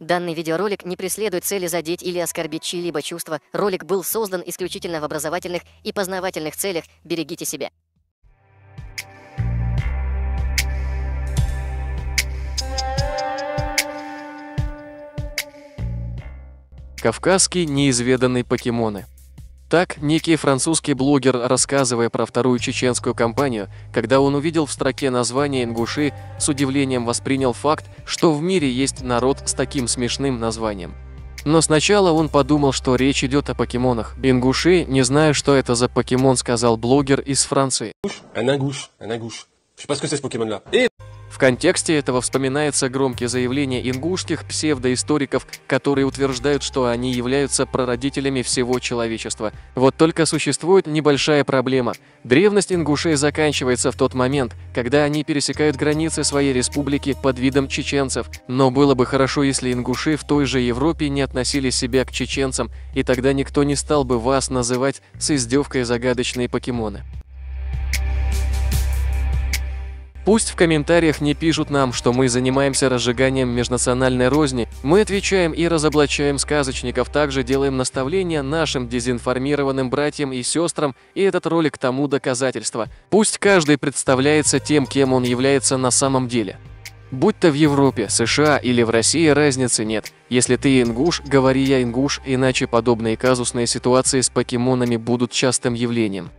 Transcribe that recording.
Данный видеоролик не преследует цели задеть или оскорбить чьи-либо чувства. Ролик был создан исключительно в образовательных и познавательных целях. Берегите себя. Кавказские неизведанные покемоны. Так, некий французский блогер, рассказывая про вторую чеченскую кампанию, когда он увидел в строке название ингуши, с удивлением воспринял факт, что в мире есть народ с таким смешным названием. Но сначала он подумал, что речь идет о покемонах. Ингуши, не знаю, что это за покемон, сказал блогер из Франции. В контексте этого вспоминается громкие заявления ингушских псевдоисториков, которые утверждают, что они являются прародителями всего человечества. Вот только существует небольшая проблема. Древность ингушей заканчивается в тот момент, когда они пересекают границы своей республики под видом чеченцев. Но было бы хорошо, если ингуши в той же Европе не относили себя к чеченцам, и тогда никто не стал бы вас называть с издевкой загадочные покемоны. Пусть в комментариях не пишут нам, что мы занимаемся разжиганием межнациональной розни, мы отвечаем и разоблачаем сказочников, также делаем наставления нашим дезинформированным братьям и сестрам, и этот ролик тому доказательство. Пусть каждый представляется тем, кем он является на самом деле. Будь то в Европе, США или в России, разницы нет. Если ты ингуш, говори я ингуш, иначе подобные казусные ситуации с покемонами будут частым явлением.